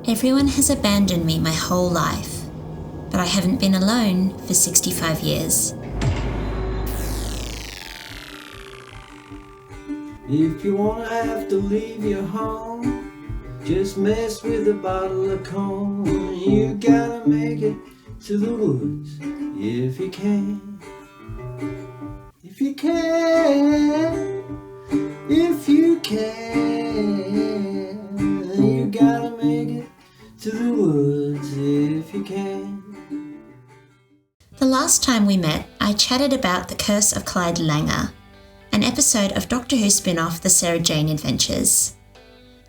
Everyone has abandoned me my whole life, but I haven't been alone for 65 years. If you wanna have to leave your home, just mess with a bottle of corn. You gotta make it to the woods if you can. If you can, if you can, you gotta make it to the woods if you can. The last time we met, I chatted about the Curse of Clyde Langer, an episode of Doctor Who spin-off The Sarah Jane Adventures.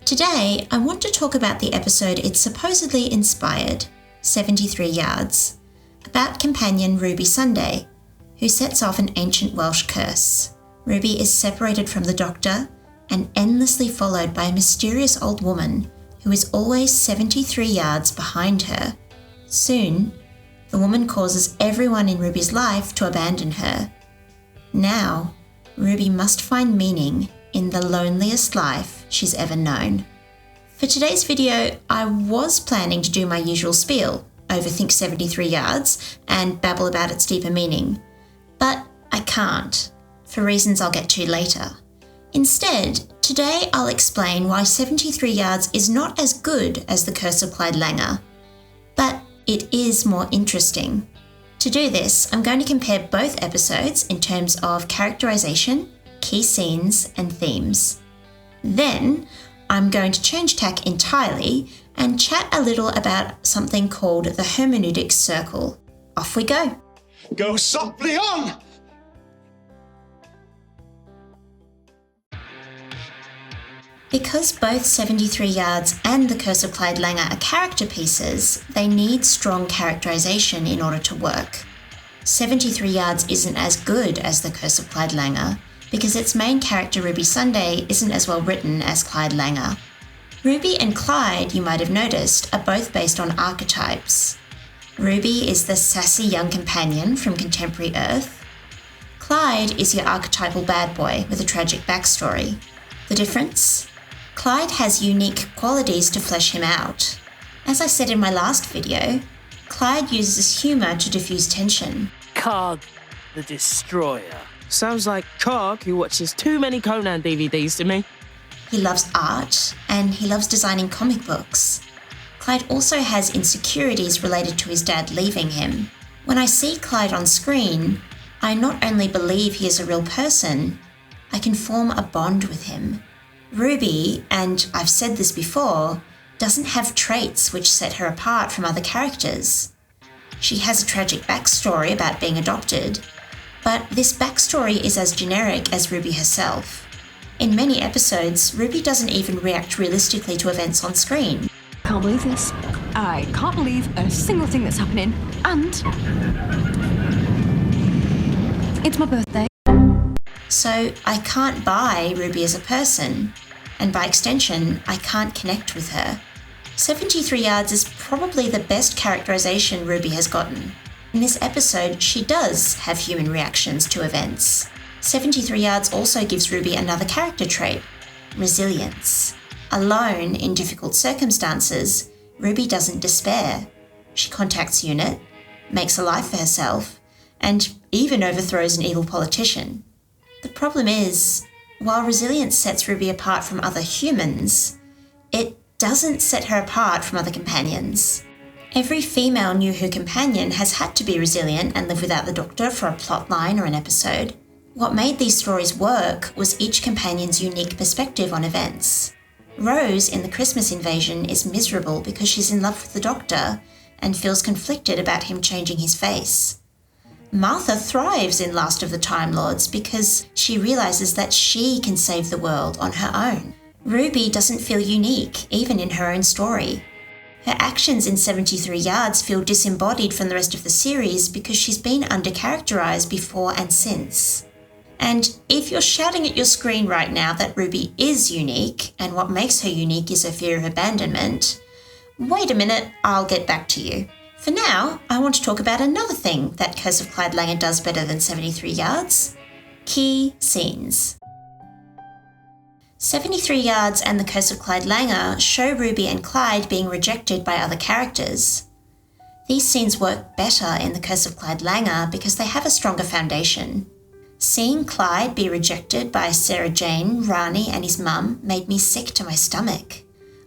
Today, I want to talk about the episode it supposedly inspired, 73 Yards, about companion Ruby Sunday, who sets off an ancient Welsh curse. Ruby is separated from the Doctor and endlessly followed by a mysterious old woman who is always 73 yards behind her. Soon, the woman causes everyone in Ruby's life to abandon her. Now, Ruby must find meaning in the loneliest life she's ever known. For today's video, I was planning to do my usual spiel, overthink 73 yards, and babble about its deeper meaning. But I can't, for reasons I'll get to later. Instead, today I'll explain why 73 Yards is not as good as the Curse of Clyde Langer, but it is more interesting. To do this, I'm going to compare both episodes in terms of characterization, key scenes, and themes. Then, I'm going to change tack entirely and chat a little about something called the hermeneutic circle. Off we go. Go softly on! Because both 73 Yards and The Curse of Clyde Langer are character pieces, they need strong characterization in order to work. 73 Yards isn't as good as The Curse of Clyde Langer because its main character Ruby Sunday isn't as well written as Clyde Langer. Ruby and Clyde, you might have noticed, are both based on archetypes. Ruby is the sassy young companion from contemporary Earth. Clyde is your archetypal bad boy with a tragic backstory. The difference? Clyde has unique qualities to flesh him out. As I said in my last video, Clyde uses humour to diffuse tension. Cog the Destroyer. Sounds like Cog who watches too many Conan DVDs to me. He loves art, and he loves designing comic books. Clyde also has insecurities related to his dad leaving him. When I see Clyde on screen, I not only believe he is a real person, I can form a bond with him. Ruby, and I've said this before, doesn't have traits which set her apart from other characters. She has a tragic backstory about being adopted, but this backstory is as generic as Ruby herself. In many episodes, Ruby doesn't even react realistically to events on screen. I can't believe this. I can't believe a single thing that's happening, and it's my birthday. So I can't buy Ruby as a person, and by extension, I can't connect with her. 73 Yards is probably the best characterization Ruby has gotten. In this episode, she does have human reactions to events. 73 Yards also gives Ruby another character trait, resilience. Alone in difficult circumstances, Ruby doesn't despair. She contacts UNIT, makes a life for herself, and even overthrows an evil politician. The problem is, while resilience sets Ruby apart from other humans, it doesn't set her apart from other companions. Every female New Who companion has had to be resilient and live without the Doctor for a plotline or an episode. What made these stories work was each companion's unique perspective on events. Rose in The Christmas Invasion is miserable because she's in love with the Doctor and feels conflicted about him changing his face. Martha thrives in Last of the Time Lords because she realises that she can save the world on her own. Ruby doesn't feel unique, even in her own story. Her actions in 73 Yards feel disembodied from the rest of the series because she's been undercharacterised before and since. And if you're shouting at your screen right now that Ruby is unique, and what makes her unique is her fear of abandonment, wait a minute, I'll get back to you. For now, I want to talk about another thing that Curse of Clyde Langer does better than 73 Yards. Key scenes. 73 Yards and The Curse of Clyde Langer show Ruby and Clyde being rejected by other characters. These scenes work better in The Curse of Clyde Langer because they have a stronger foundation. Seeing Clyde be rejected by Sarah Jane, Rani and his mum made me sick to my stomach.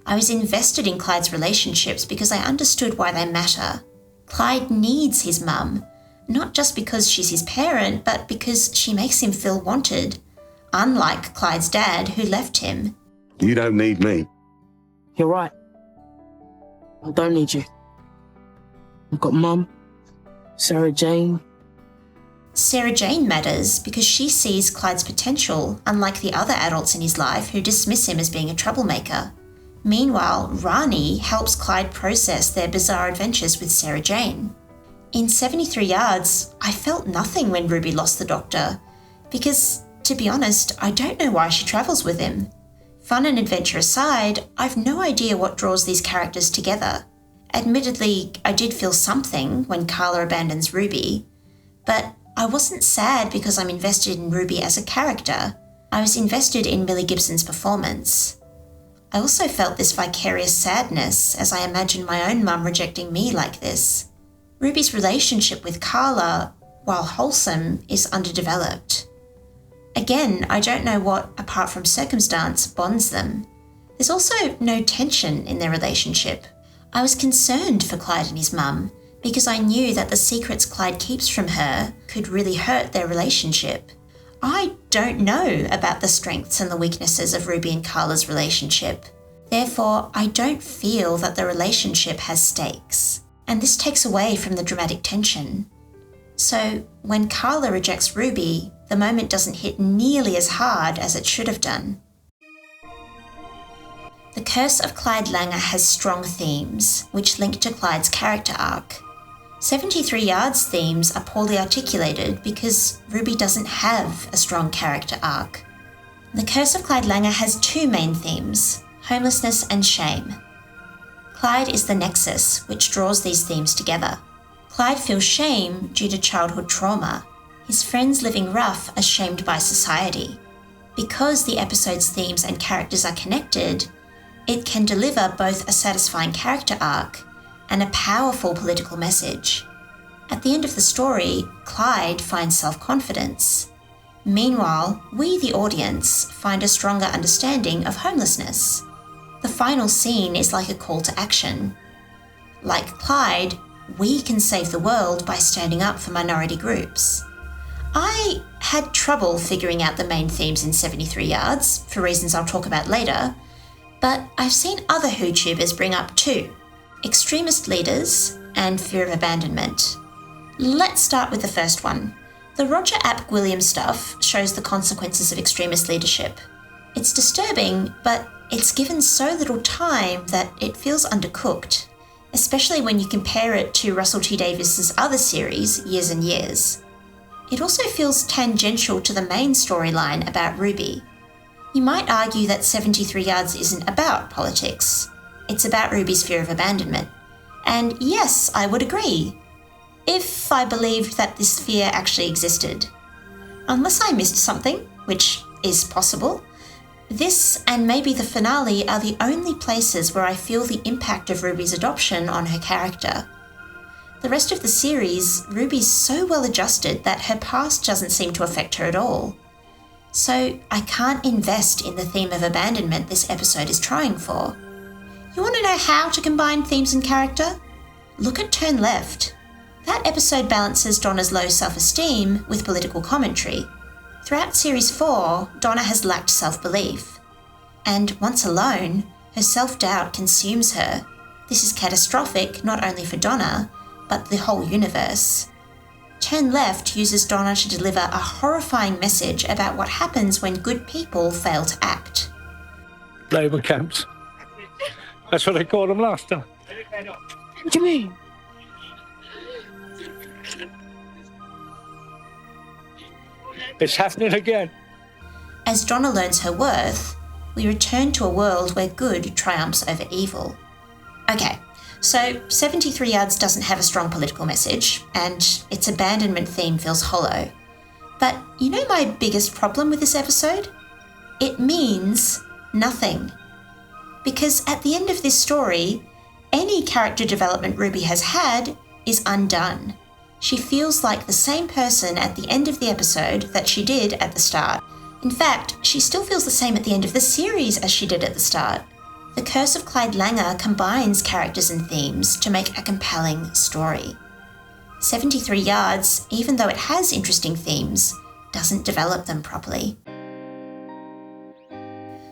I was invested in Clyde's relationships because I understood why they matter. Clyde needs his mum, not just because she's his parent, but because she makes him feel wanted, unlike Clyde's dad who left him. You don't need me. You're right. I don't need you. I've got Mum, Sarah Jane. Sarah Jane matters because she sees Clyde's potential, unlike the other adults in his life who dismiss him as being a troublemaker. Meanwhile, Rani helps Clyde process their bizarre adventures with Sarah Jane. In 73 Yards, I felt nothing when Ruby lost the doctor, because, to be honest, I don't know why she travels with him. Fun and adventure aside, I've no idea what draws these characters together. Admittedly, I did feel something when Carla abandons Ruby, but I wasn't sad because I'm invested in Ruby as a character. I was invested in Millie Gibson's performance. I also felt this vicarious sadness as I imagined my own mum rejecting me like this. Ruby's relationship with Carla, while wholesome, is underdeveloped. Again, I don't know what, apart from circumstance, bonds them. There's also no tension in their relationship. I was concerned for Clyde and his mum because I knew that the secrets Clyde keeps from her could really hurt their relationship. I don't know about the strengths and the weaknesses of Ruby and Carla's relationship. Therefore, I don't feel that the relationship has stakes, and this takes away from the dramatic tension. So, when Carla rejects Ruby, the moment doesn't hit nearly as hard as it should have done. The Curse of Clyde Langer has strong themes, which link to Clyde's character arc. 73 Yards themes are poorly articulated because Ruby doesn't have a strong character arc. The Curse of Clyde Langer has two main themes, homelessness and shame. Clyde is the nexus which draws these themes together. Clyde feels shame due to childhood trauma. His friends living rough are shamed by society. Because the episode's themes and characters are connected, it can deliver both a satisfying character arc and a powerful political message. At the end of the story, Clyde finds self-confidence. Meanwhile, we, the audience, find a stronger understanding of homelessness. The final scene is like a call to action. Like Clyde, we can save the world by standing up for minority groups. I had trouble figuring out the main themes in 73 Yards, for reasons I'll talk about later, but I've seen other WhoTubers bring up two: extremist leaders and fear of abandonment. Let's start with the first one. The Roger Ap Gwilliam stuff shows the consequences of extremist leadership. It's disturbing, but it's given so little time that it feels undercooked, especially when you compare it to Russell T Davies's other series, Years and Years. It also feels tangential to the main storyline about Ruby. You might argue that 73 Yards isn't about politics. It's about Ruby's fear of abandonment. And yes, I would agree, if I believed that this fear actually existed. Unless I missed something, which is possible, this and maybe the finale are the only places where I feel the impact of Ruby's adoption on her character. The rest of the series, Ruby's so well adjusted that her past doesn't seem to affect her at all. So I can't invest in the theme of abandonment this episode is trying for. You want to know how to combine themes and character? Look at Turn Left. That episode balances Donna's low self-esteem with political commentary. Throughout Series 4, Donna has lacked self-belief. And once alone, her self-doubt consumes her. This is catastrophic not only for Donna, but the whole universe. Turn Left uses Donna to deliver a horrifying message about what happens when good people fail to act. Labour camps. That's what they called them last time. What do you mean? It's happening again. As Donna learns her worth, we return to a world where good triumphs over evil. Okay, so 73 Yards doesn't have a strong political message, and its abandonment theme feels hollow. But you know my biggest problem with this episode? It means Nothing. Because at the end of this story, any character development Ruby has had is undone. She feels like the same person at the end of the episode that she did at the start. In fact, she still feels the same at the end of the series as she did at the start. The Curse of Clyde Langer combines characters and themes to make a compelling story. 73 Yards, even though it has interesting themes, doesn't develop them properly.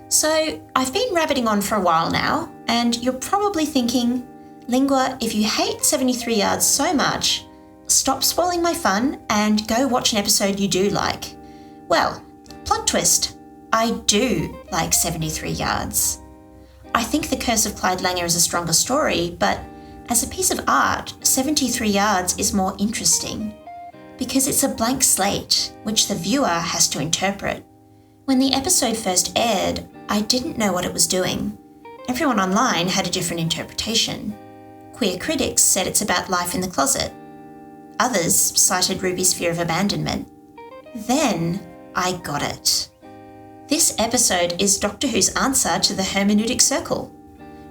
So, I've been rabbiting on for a while now, and you're probably thinking, Lingua, if you hate 73 Yards so much, stop spoiling my fun and go watch an episode you do like. Well, plot twist, I do like 73 Yards. I think The Curse of Clyde Langer is a stronger story, but as a piece of art, 73 Yards is more interesting because it's a blank slate which the viewer has to interpret. When the episode first aired, I didn't know what it was doing. Everyone online had a different interpretation. Queer critics said it's about life in the closet. Others cited Ruby's fear of abandonment. Then I got it. This episode is Doctor Who's answer to the hermeneutic circle.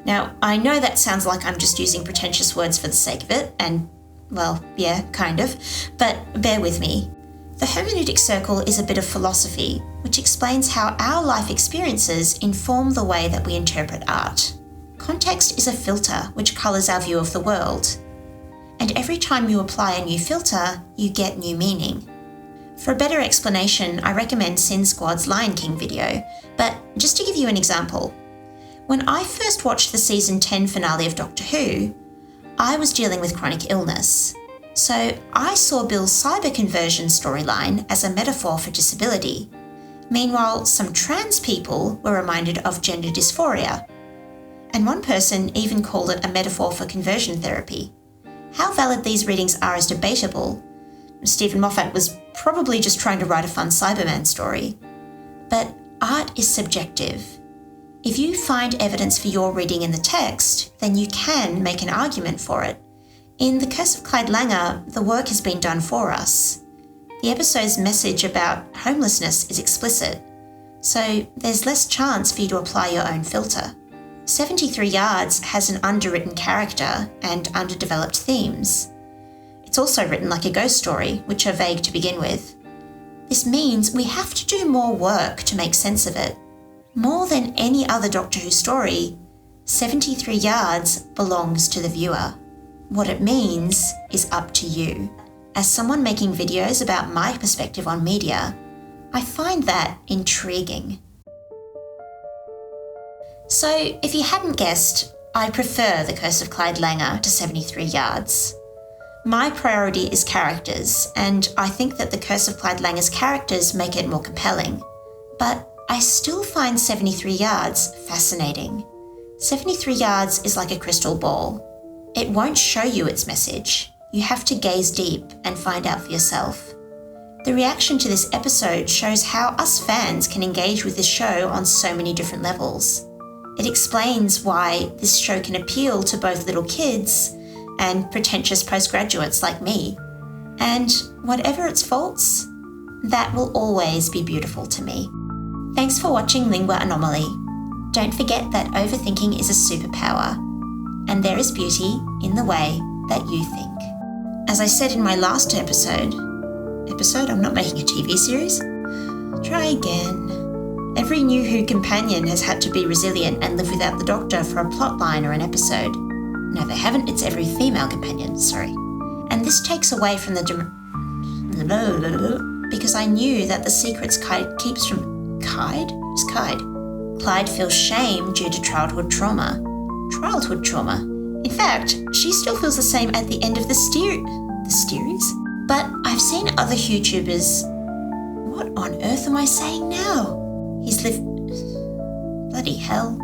Now, I know that sounds like I'm just using pretentious words for the sake of it, and, well, yeah, kind of, but bear with me. The hermeneutic circle is a bit of philosophy, which explains how our life experiences inform the way that we interpret art. Context is a filter which colours our view of the world. And every time you apply a new filter, you get new meaning. For a better explanation, I recommend Sin Squad's Lion King video, but just to give you an example, when I first watched the season 10 finale of Doctor Who, I was dealing with chronic illness. So I saw Bill's cyber conversion storyline as a metaphor for disability. Meanwhile, some trans people were reminded of gender dysphoria. And one person even called it a metaphor for conversion therapy. How valid these readings are is debatable. Stephen Moffat was probably just trying to write a fun Cyberman story. But art is subjective. If you find evidence for your reading in the text, then you can make an argument for it. In The Curse of Clyde Langer, the work has been done for us. The episode's message about homelessness is explicit, so there's less chance for you to apply your own filter. 73 Yards has an underwritten character and underdeveloped themes. It's also written like a ghost story, which are vague to begin with. This means we have to do more work to make sense of it. More than any other Doctor Who story, 73 Yards belongs to the viewer. What it means is up to you. As someone making videos about my perspective on media, I find that intriguing. So, if you hadn't guessed, I prefer The Curse of Clyde Langer to 73 Yards. My priority is characters, and I think that The Curse of Clyde Langer's characters make it more compelling. But I still find 73 Yards fascinating. 73 Yards is like a crystal ball. It won't show you its message. You have to gaze deep and find out for yourself. The reaction to this episode shows how us fans can engage with this show on so many different levels. It explains why this show can appeal to both little kids and pretentious postgraduates like me. And whatever its faults, that will always be beautiful to me. Thanks for watching Lingua Anomaly. Don't forget that overthinking is a superpower, and there is beauty in the way that you think. As I said in my last episode, I'm not making a TV series? Try again. Every New Who companion has had to be resilient and live without the Doctor for a plotline or an episode. No, they haven't. It's every female companion, sorry. And this takes away from the because I knew that the secrets Clyde keeps from... Clyde? Who's Clyde? Clyde feels shame due to childhood trauma. Childhood trauma? In fact, she still feels the same at the end of the series? But I've seen other YouTubers... What on earth am I saying now? Bloody hell.